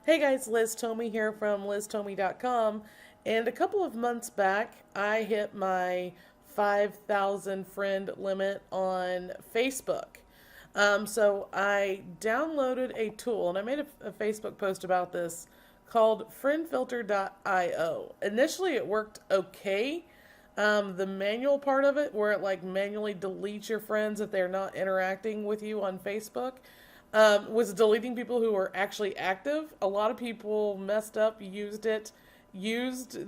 Hey guys, Liz Tomey here from liztomey.com. And a couple of months back, I hit my 5,000 friend limit on Facebook. So I downloaded a tool, and I made a Facebook post about this called friendfilter.io. Initially, it worked okay. The manual part of it, where it like manually deletes your friends if they're not interacting with you on Facebook, was deleting people who were actually active. A lot of people messed up, used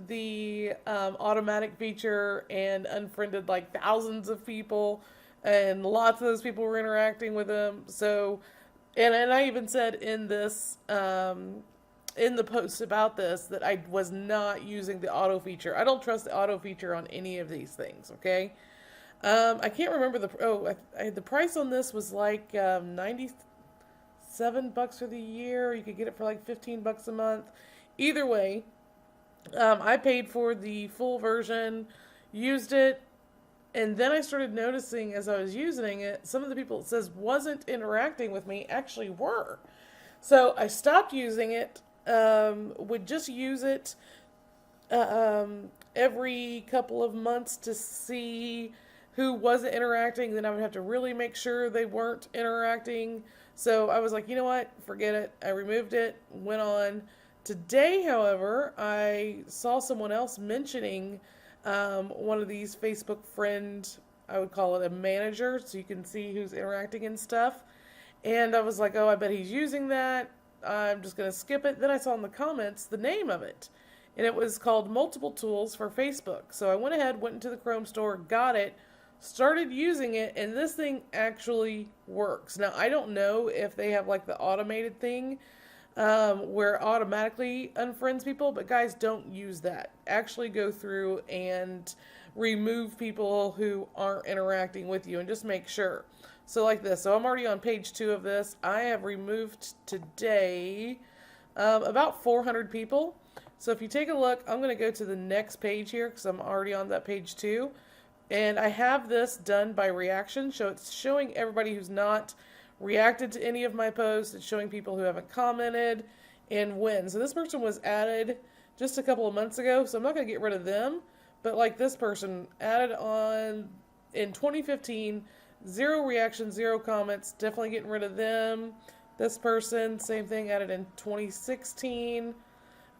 the automatic feature and unfriended like thousands of people, and lots of those people were interacting with them. So, and I even said in the post about this that I was not using the auto feature. I don't trust the auto feature on any of these things. Okay. I can't remember the price on this was like 97 bucks for the year. You could get it for like 15 bucks a month. Either way, I paid for the full version, used it, and then I started noticing as I was using it, some of the people it says wasn't interacting with me actually were. So I stopped using it. Would just use it every couple of months to see who wasn't interacting. Then I would have to really make sure they weren't interacting. So I was like, you know what? Forget it. I removed it, went on. Today, however, I saw someone else mentioning one of these Facebook friend, I would call it a manager, so you can see who's interacting and stuff. And I was like, oh, I bet he's using that. I'm just going to skip it. Then I saw in the comments the name of it. And it was called Multiple Tools for Facebook. So I went ahead, went into the Chrome store, got it, started using it, and this thing actually works. Now, I don't know if they have like the automated thing where it automatically unfriends people, but guys, don't use that. Actually go through and remove people who aren't interacting with you and just make sure. So like this. So I'm already on page 2 of this. I have removed today about 400 people. So if you take a look, I'm going to go to the next page here because I'm already on that page 2. And I have this done by reaction. So it's showing everybody who's not reacted to any of my posts. It's showing people who haven't commented and when. So this person was added just a couple of months ago. So I'm not going to get rid of them. But like this person added on in 2015, 0 reactions, 0 comments. Definitely getting rid of them. This person, same thing, added in 2016.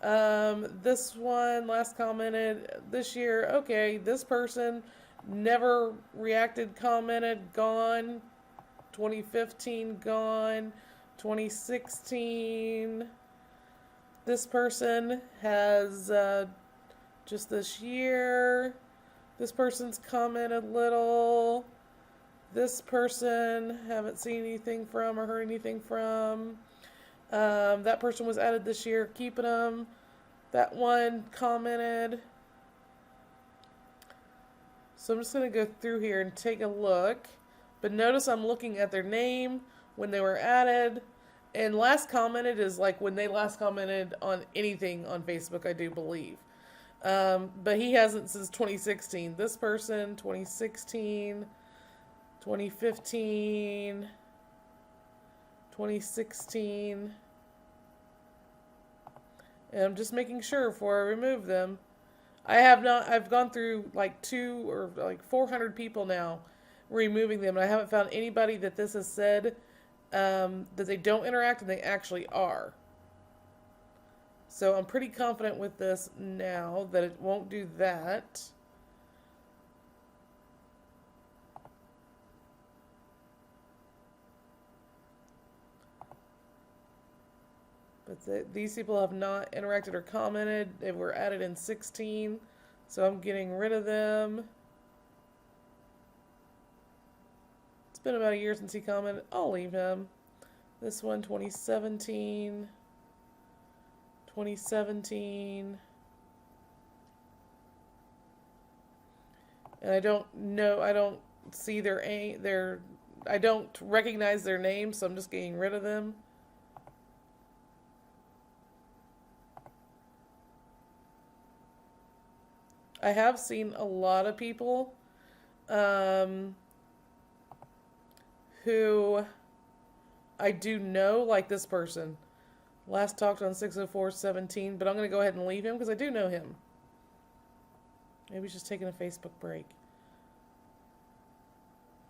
This one last commented this year. Okay, this person never reacted, commented, gone. 2015, gone. 2016. This person has just this year. This person's commented little. This person, haven't seen anything from or heard anything from. That person was added this year, keeping them. That one commented. So I'm just going to go through here and take a look. But notice I'm looking at their name, when they were added. And last commented is like when they last commented on anything on Facebook, I do believe. But he hasn't since 2016. This person, 2016, 2015, 2016. And I'm just making sure before I remove them. I've gone through like 2 or like 400 people now removing them. And I haven't found anybody that this has said that they don't interact and they actually are. So I'm pretty confident with this now that it won't do that. But these people have not interacted or commented. They were added in 16. So I'm getting rid of them. It's been about a year since he commented. I'll leave him. This one, 2017. 2017. And I don't know, I don't see I don't recognize their name, so I'm just getting rid of them. I have seen a lot of people who I do know, like this person. Last talked on 60417, but I'm going to go ahead and leave him because I do know him. Maybe he's just taking a Facebook break.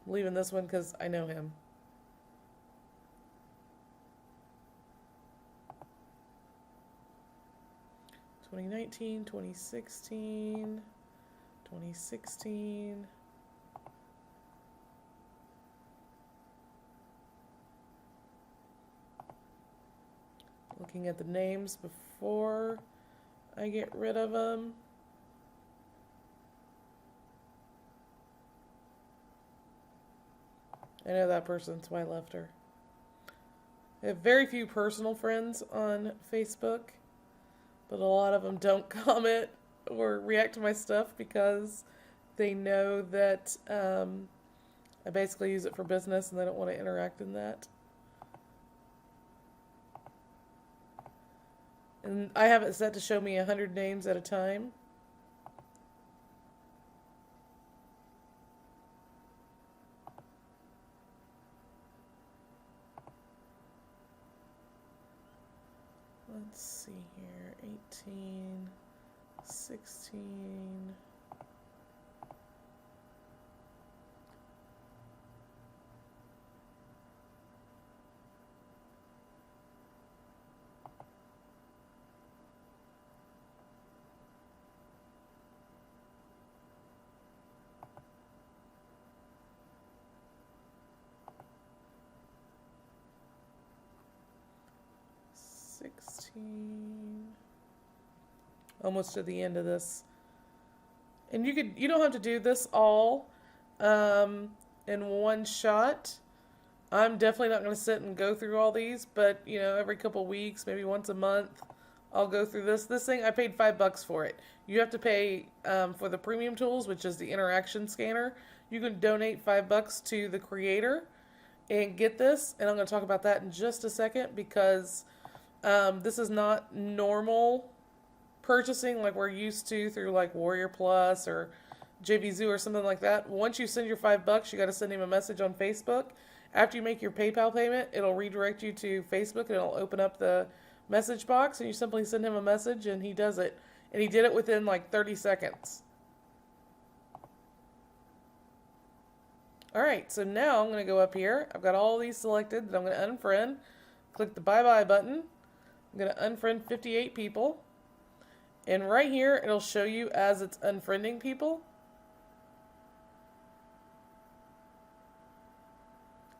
I'm leaving this one because I know him. (2019, 2016, 2016). Looking at the names before I get rid of them. I know that person, that's why I left her. I have very few personal friends on Facebook, but a lot of them don't comment or react to my stuff because they know that I basically use it for business and they don't want to interact in that. And I have it set to show me 100 names at a time. Let's see here, 18, 16. Almost to the end of this. And you don't have to do this all in one shot. I'm definitely not going to sit and go through all these, but every couple weeks, maybe once a month, I'll go through this. This thing, I paid $5 for it. You have to pay for the premium tools, which is the interaction scanner. You can donate $5 to the creator and get this. And I'm going to talk about that in just a second because this is not normal purchasing like we're used to through like Warrior Plus or JVZoo or something like that. Once you send your $5, you got to send him a message on Facebook. After you make your PayPal payment, it'll redirect you to Facebook and it'll open up the message box and you simply send him a message and he does it. And he did it within like 30 seconds. Alright, so now I'm going to go up here. I've got all these selected that I'm going to unfriend. Click the bye-bye button. I'm going to unfriend 58 people. And right here, it'll show you as it's unfriending people.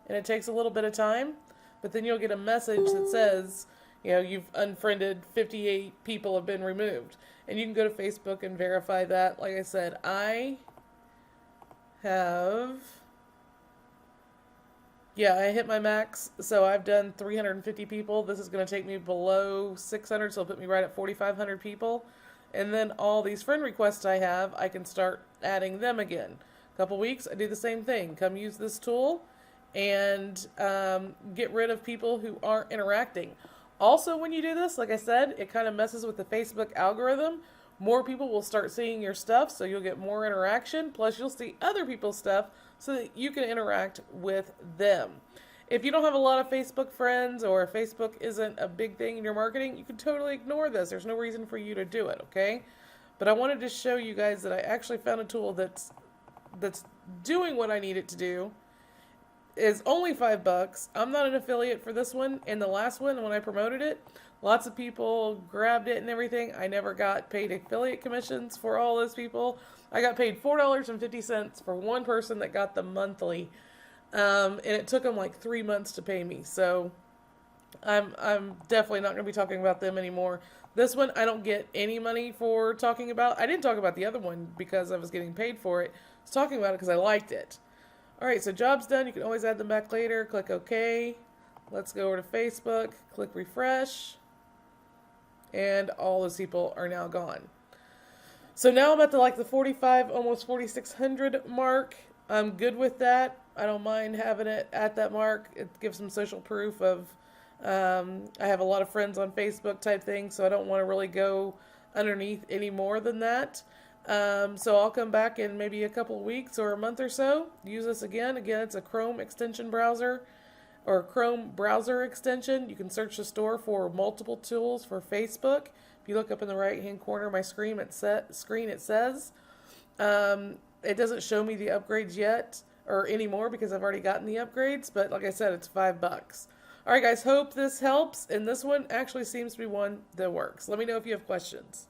And it takes a little bit of time, but then you'll get a message that says, you've unfriended 58 people have been removed. And you can go to Facebook and verify that. Like I said, I hit my max, so I've done 350 people. This is going to take me below 600, so it'll put me right at 4,500 people. And then all these friend requests I have, I can start adding them again. A couple weeks, I do the same thing. Come use this tool and get rid of people who aren't interacting. Also, when you do this, like I said, it kind of messes with the Facebook algorithm. More people will start seeing your stuff, so you'll get more interaction. Plus, you'll see other people's stuff so that you can interact with them. If you don't have a lot of Facebook friends or if Facebook isn't a big thing in your marketing, you can totally ignore this. There's no reason for you to do it, okay? But I wanted to show you guys that I actually found a tool that's doing what I need it to do. Is only $5. I'm not an affiliate for this one. And the last one, when I promoted it, lots of people grabbed it and everything. I never got paid affiliate commissions for all those people. I got paid $4.50 for one person that got the monthly. And it took them like 3 months to pay me. So I'm definitely not going to be talking about them anymore. This one, I don't get any money for talking about. I didn't talk about the other one because I was getting paid for it. I was talking about it because I liked it. Alright, so job's done. You can always add them back later. Click OK. Let's go over to Facebook. Click refresh. And all those people are now gone. So now I'm at the 45, almost 4,600 mark. I'm good with that. I don't mind having it at that mark. It gives some social proof of I have a lot of friends on Facebook type thing, so I don't want to really go underneath any more than that. So I'll come back in maybe a couple of weeks or a month or so. Use this again. Again, it's a Chrome extension browser. or Chrome browser extension. You can search the store for multiple tools for Facebook. If you look up in the right hand corner of my screen, it says. It doesn't show me the upgrades yet or anymore because I've already gotten the upgrades. But like I said, it's $5. All right, guys. Hope this helps. And this one actually seems to be one that works. Let me know if you have questions.